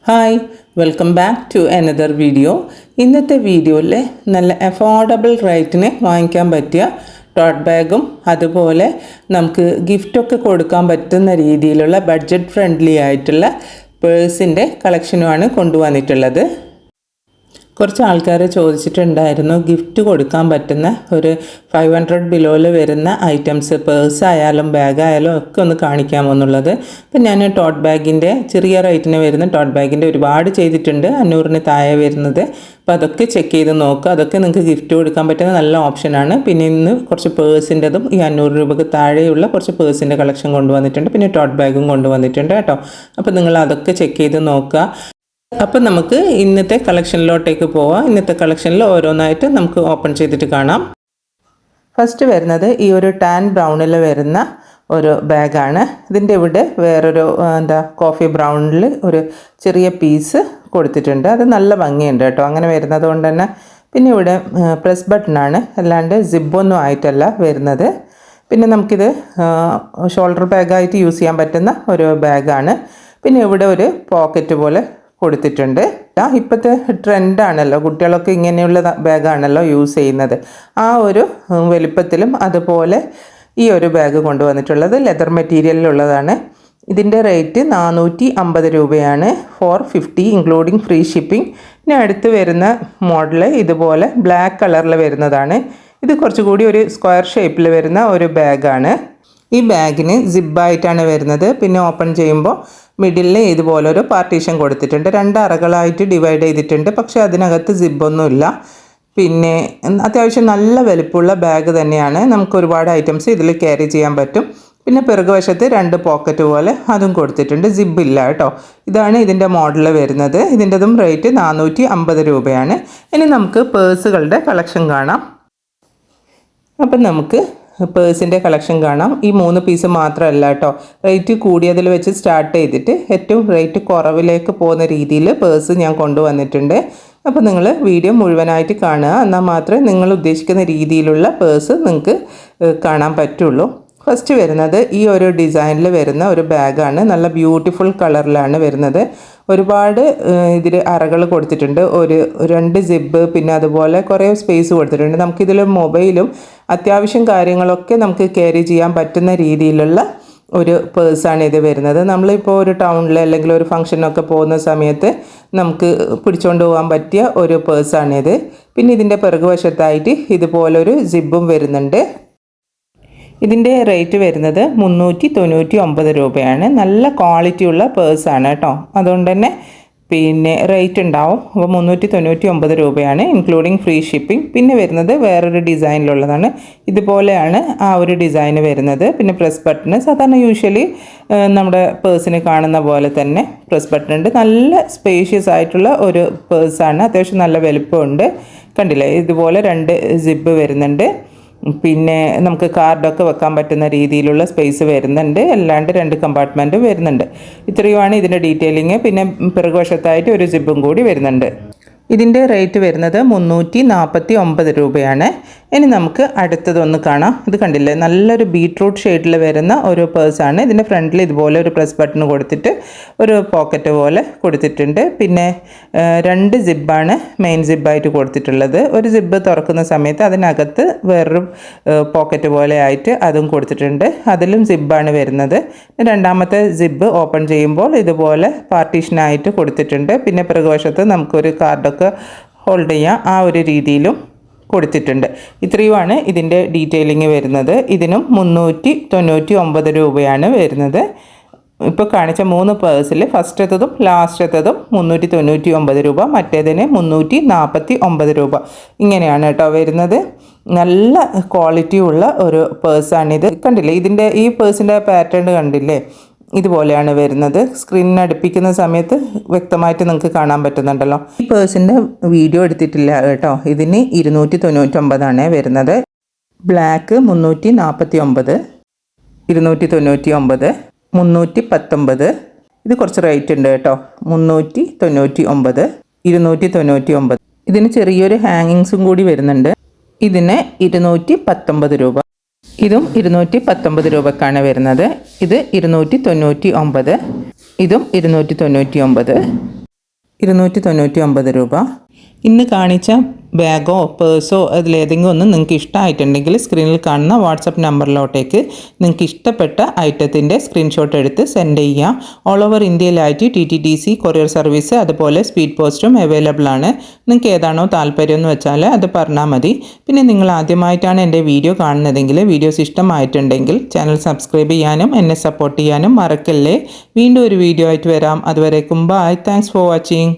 Hi welcome back to another video. ഇന്നത്തെ വീഡിയോയിൽ നല്ല അഫോർഡബിൾ റേറ്റിന് വാങ്ങിക്കാൻ പറ്റിയ ടോട്ട് ബാഗും അതുപോലെ നമുക്ക് ഗിഫ്റ്റൊക്കെ കൊടുക്കാൻ പറ്റുന്ന രീതിയിലുള്ള ബഡ്ജറ്റ് ഫ്രണ്ട്ലി ആയിട്ടുള്ള പേഴ്സിൻ്റെ കളക്ഷനുമാണ് കൊണ്ടുവന്നിട്ടുള്ളത്. കുറച്ച് ആൾക്കാർ ചോദിച്ചിട്ടുണ്ടായിരുന്നു ഗിഫ്റ്റ് കൊടുക്കാൻ പറ്റുന്ന ഒരു 500 ബിലോയിൽ വരുന്ന ഐറ്റംസ് പേഴ്സ് ആയാലും ബാഗായാലും ഒക്കെ ഒന്ന് കാണിക്കാമോ എന്നുള്ളത്. അപ്പം ഞാൻ ടോട്ട് ബാഗിൻ്റെ ചെറിയ റേറ്റിന് വരുന്ന ടോട്ട് ബാഗിൻ്റെ ഒരുപാട് ചെയ്തിട്ടുണ്ട്, 500 താഴെ വരുന്നത്. അപ്പോൾ അതൊക്കെ ചെക്ക് ചെയ്ത് നോക്കുക. അതൊക്കെ നിങ്ങൾക്ക് ഗിഫ്റ്റ് കൊടുക്കാൻ പറ്റുന്ന നല്ല ഓപ്ഷനാണ്. പിന്നെ ഇന്ന് കുറച്ച് പേഴ്സിൻ്റെതും ഈ 500 രൂപയ്ക്ക് താഴെയുള്ള കുറച്ച് പേഴ്സിൻ്റെ കളക്ഷൻ കൊണ്ടുവന്നിട്ടുണ്ട്. പിന്നെ ടോട്ട് ബാഗും കൊണ്ടുവന്നിട്ടുണ്ട് കേട്ടോ. അപ്പോൾ നിങ്ങൾ അതൊക്കെ ചെക്ക് ചെയ്ത് നോക്കുക. അപ്പം നമുക്ക് ഇന്നത്തെ കളക്ഷനിലോട്ടേക്ക് പോവാം. ഇന്നത്തെ കളക്ഷനിൽ ഓരോന്നായിട്ട് നമുക്ക് ഓപ്പൺ ചെയ്തിട്ട് കാണാം. ഫസ്റ്റ് വരുന്നത് ഈ ഒരു ടാൻ ബ്രൗണിൽ വരുന്ന ഒരു ബാഗാണ്. ഇതിൻ്റെ ഇവിടെ വേറൊരു കോഫി ബ്രൗണിൽ ഒരു ചെറിയ പീസ് കൊടുത്തിട്ടുണ്ട്. അത് നല്ല ഭംഗിയുണ്ട് കേട്ടോ, അങ്ങനെ വരുന്നത് കൊണ്ട് തന്നെ. പിന്നെ ഇവിടെ പ്രസ് ബട്ടണാണ്, അല്ലാണ്ട് സിബൊന്നും ആയിട്ടല്ല വരുന്നത്. പിന്നെ നമുക്കിത് ഷോൾഡർ ബാഗായിട്ട് യൂസ് ചെയ്യാൻ പറ്റുന്ന ഒരു ബാഗാണ്. പിന്നെ ഇവിടെ ഒരു പോക്കറ്റ് പോലെ കൊടുത്തിട്ടുണ്ട്. ഇപ്പോഴത്തെ ട്രെൻഡാണല്ലോ, കുട്ടികളൊക്കെ ഇങ്ങനെയുള്ള ബാഗാണല്ലോ യൂസ് ചെയ്യുന്നത്. ആ ഒരു വലിപ്പത്തിലും അതുപോലെ ഈ ഒരു ബാഗ് കൊണ്ടുവന്നിട്ടുള്ളത് ലെതർ മെറ്റീരിയലിലുള്ളതാണ്. ഇതിൻ്റെ റേറ്റ് 450 രൂപയാണ്, 450 ഇൻക്ലൂഡിങ് ഫ്രീ ഷിപ്പിംഗ്. ഇനി അടുത്ത് വരുന്ന മോഡൽ ഇതുപോലെ ബ്ലാക്ക് കളറിൽ വരുന്നതാണ്. ഇത് കുറച്ചുകൂടി ഒരു സ്ക്വയർ ഷേപ്പിൽ വരുന്ന ഒരു ബാഗാണ്. ഈ ബാഗിന് സിബായിട്ടാണ് വരുന്നത്. പിന്നെ ഓപ്പൺ ചെയ്യുമ്പോൾ മിഡിലിൽ ഇതുപോലെ ഒരു പാർട്ടീഷൻ കൊടുത്തിട്ടുണ്ട്. 2 അറകളായിട്ട് ഡിവൈഡ് ചെയ്തിട്ടുണ്ട്, പക്ഷേ അതിനകത്ത് സിബൊന്നുമില്ല. പിന്നെ അത്യാവശ്യം നല്ല വലിപ്പമുള്ള ബാഗ് തന്നെയാണ്. നമുക്ക് ഒരുപാട് ഐറ്റംസ് ഇതിൽ ക്യാരി ചെയ്യാൻ പറ്റും. പിന്നെ പിറകുവശത്ത് 2 പോക്കറ്റ് പോലെ അതും കൊടുത്തിട്ടുണ്ട്, സിബില്ല കേട്ടോ. ഇതാണ് ഇതിൻ്റെ മോഡൽ വരുന്നത്. ഇതിൻ്റെതും റേറ്റ് 450 രൂപയാണ്. ഇനി നമുക്ക് പേഴ്സുകളുടെ കളക്ഷൻ കാണാം. അപ്പം നമുക്ക് പേഴ്സിൻ്റെ കളക്ഷൻ കാണാം. ഈ 3 പീസ് മാത്രമല്ല കേട്ടോ, റേറ്റ് കൂടിയതിൽ വെച്ച് സ്റ്റാർട്ട് ചെയ്തിട്ട് ഏറ്റവും റേറ്റ് കുറവിലേക്ക് പോകുന്ന രീതിയിൽ പേഴ്സ് ഞാൻ കൊണ്ടുവന്നിട്ടുണ്ട്. അപ്പോൾ നിങ്ങൾ വീഡിയോ മുഴുവനായിട്ട് കാണുക, എന്നാൽ മാത്രമേ നിങ്ങൾ ഉദ്ദേശിക്കുന്ന രീതിയിലുള്ള പേഴ്സ് നിങ്ങൾക്ക് കാണാൻ പറ്റുള്ളൂ. ഫസ്റ്റ് വരുന്നത് ഈ ഒരു ഡിസൈനിൽ വരുന്ന ഒരു ബാഗാണ്. നല്ല ബ്യൂട്ടിഫുൾ കളറിലാണ് വരുന്നത്. ഒരുപാട് ഇതിൽ അറകൾ കൊടുത്തിട്ടുണ്ട്, 2 സിബ്, പിന്നെ അതുപോലെ കുറേ സ്പേസ് കൊടുത്തിട്ടുണ്ട്. നമുക്കിതിൽ മൊബൈലും അത്യാവശ്യം കാര്യങ്ങളൊക്കെ നമുക്ക് ക്യാരി ചെയ്യാൻ പറ്റുന്ന രീതിയിലുള്ള ഒരു പേഴ്സാണ് ഇത് വരുന്നത്. നമ്മളിപ്പോൾ ഒരു ടൗണിൽ അല്ലെങ്കിൽ ഒരു ഫംഗ്ഷനൊക്കെ പോകുന്ന സമയത്ത് നമുക്ക് പിടിച്ചുകൊണ്ട് പോകാൻ പറ്റിയ ഒരു പേഴ്സാണിത്. പിന്നെ ഇതിൻ്റെ പിറകുവശത്തായിട്ട് ഇതുപോലൊരു സിബും വരുന്നുണ്ട്. ഇതിൻ്റെ റേറ്റ് വരുന്നത് 399 രൂപയാണ്. നല്ല ക്വാളിറ്റിയുള്ള പേഴ്സാണ് കേട്ടോ, അതുകൊണ്ട് തന്നെ പിന്നെ റേറ്റ് ഉണ്ടാവും. അപ്പോൾ 399 രൂപയാണ് ഇൻക്ലൂഡിങ് ഫ്രീ ഷിപ്പിംഗ്. പിന്നെ വരുന്നത് വേറൊരു ഡിസൈനിലുള്ളതാണ്. ഇതുപോലെയാണ് ആ ഒരു ഡിസൈൻ വരുന്നത്. പിന്നെ പ്രസ് ബട്ടൺ സാധാരണ യൂഷ്വലി നമ്മുടെ പേഴ്സിന് കാണുന്ന പോലെ തന്നെ പ്രസ് ബട്ടൺ ഉണ്ട്. നല്ല സ്പേഷ്യസ് ആയിട്ടുള്ള ഒരു പേഴ്സാണ്, അത്യാവശ്യം നല്ല വലുപ്പമുണ്ട്. കണ്ടില്ലേ, ഇതുപോലെ 2 സിബ് വരുന്നുണ്ട്. പിന്നെ നമുക്ക് കാർഡൊക്കെ വെക്കാൻ പറ്റുന്ന രീതിയിലുള്ള സ്പേസ് വരുന്നുണ്ട്, അല്ലാണ്ട് 2 കമ്പാർട്ട്മെൻറ്റും വരുന്നുണ്ട്. ഇത്രയുമാണ് ഇതിൻ്റെ ഡീറ്റെയിലിങ്. പിന്നെ പിറകുവശത്തായിട്ട് ഒരു സിബും കൂടി വരുന്നുണ്ട്. ഇതിൻ്റെ റേറ്റ് വരുന്നത് 349 രൂപയാണ്. ഇനി നമുക്ക് അടുത്തതൊന്ന് കാണാം. ഇത് കണ്ടില്ലേ, നല്ലൊരു ബീട്രൂട്ട് ഷെയ്ഡിൽ വരുന്ന ഒരു പേഴ്സാണ്. ഇതിൻ്റെ ഫ്രണ്ടിൽ ഇതുപോലെ ഒരു പ്രസ് ബട്ടൺ കൊടുത്തിട്ട് ഒരു പോക്കറ്റ് പോലെ കൊടുത്തിട്ടുണ്ട്. പിന്നെ 2 സിബാണ് മെയിൻ സിബായിട്ട് കൊടുത്തിട്ടുള്ളത്. ഒരു സിബ് തുറക്കുന്ന സമയത്ത് അതിനകത്ത് വേറൊരു പോക്കറ്റ് പോലെ ആയിട്ട് അതും കൊടുത്തിട്ടുണ്ട്. അതിലും സിബാണ് വരുന്നത്. രണ്ടാമത്തെ സിബ് ഓപ്പൺ ചെയ്യുമ്പോൾ ഇതുപോലെ പാർട്ടീഷനായിട്ട് കൊടുത്തിട്ടുണ്ട്. പിന്നെ പിറകുവശത്ത് നമുക്കൊരു കാർഡൊക്കെ ഹോൾഡ് ചെയ്യാം, ആ ഒരു രീതിയിലും കൊടുത്തിട്ടുണ്ട്. ഇത്രയുമാണ് ഇതിൻ്റെ ഡീറ്റെയിലിംഗ് വരുന്നത്. ഇതിനും 399 രൂപയാണ് വരുന്നത്. ഇപ്പോൾ കാണിച്ച 3 പേഴ്സിൽ ഫസ്റ്റത്തതും ലാസ്റ്റത്തതും 399 രൂപ, മറ്റേതിന് 349 രൂപ. ഇങ്ങനെയാണ് കേട്ടോ വരുന്നത്. നല്ല ക്വാളിറ്റി ഉള്ള ഒരു പേഴ്സാണിത്. കണ്ടില്ലേ, ഇതിൻ്റെ ഈ പേഴ്സിൻ്റെ പാറ്റേൺ കണ്ടില്ലേ, ഇതുപോലെയാണ് വരുന്നത്. സ്ക്രീനിന് അടുപ്പിക്കുന്ന സമയത്ത് വ്യക്തമായിട്ട് നിങ്ങൾക്ക് കാണാൻ പറ്റുന്നുണ്ടല്ലോ. ഈ പേഴ്സിൻ്റെ വീഡിയോ എടുത്തിട്ടില്ല കേട്ടോ. ഇതിന് 299 വരുന്നത്. ബ്ലാക്ക് 349, 299, 319. ഇത് കുറച്ച് റേറ്റ് ഉണ്ട് കേട്ടോ. 399, 299. ഇതിന് ചെറിയൊരു ഹാങ്ങിങ്സും കൂടി വരുന്നുണ്ട്. ഇതിന് 219 രൂപ. ഇതും 219 രൂപക്കാണ് വരുന്നത്. ഇത് 299, ഇതും 299. 299 രൂപ. ഇന്ന് കാണിച്ച ബാഗോ പേഴ്സോ അതിലേതെങ്കിലും ഒന്ന് നിങ്ങൾക്ക് ഇഷ്ടമായിട്ടുണ്ടെങ്കിൽ സ്ക്രീനിൽ കാണുന്ന വാട്സപ്പ് നമ്പറിലോട്ടേക്ക് നിങ്ങൾക്ക് ഇഷ്ടപ്പെട്ട ഐറ്റത്തിൻ്റെ സ്ക്രീൻഷോട്ട് എടുത്ത് സെൻഡ് ചെയ്യാം. ഓൾ ഓവർ ഇന്ത്യയിലായിട്ട് TTDC കൊറിയർ സർവീസ് അതുപോലെ സ്പീഡ് പോസ്റ്റും അവൈലബിൾ ആണ്. നിങ്ങൾക്ക് ഏതാണോ താല്പര്യം എന്ന് വെച്ചാൽ അത് പറഞ്ഞാൽ മതി. പിന്നെ നിങ്ങൾ ആദ്യമായിട്ടാണ് എൻ്റെ വീഡിയോ കാണുന്നതെങ്കിൽ വീഡിയോസ് ഇഷ്ടമായിട്ടുണ്ടെങ്കിൽ ചാനൽ സബ്സ്ക്രൈബ് ചെയ്യാനും എന്നെ സപ്പോർട്ട് ചെയ്യാനും മറക്കല്ലേ. വീണ്ടും ഒരു വീഡിയോ ആയിട്ട് വരാം. അതുവരേക്കും ബൈ. Thanks for watching.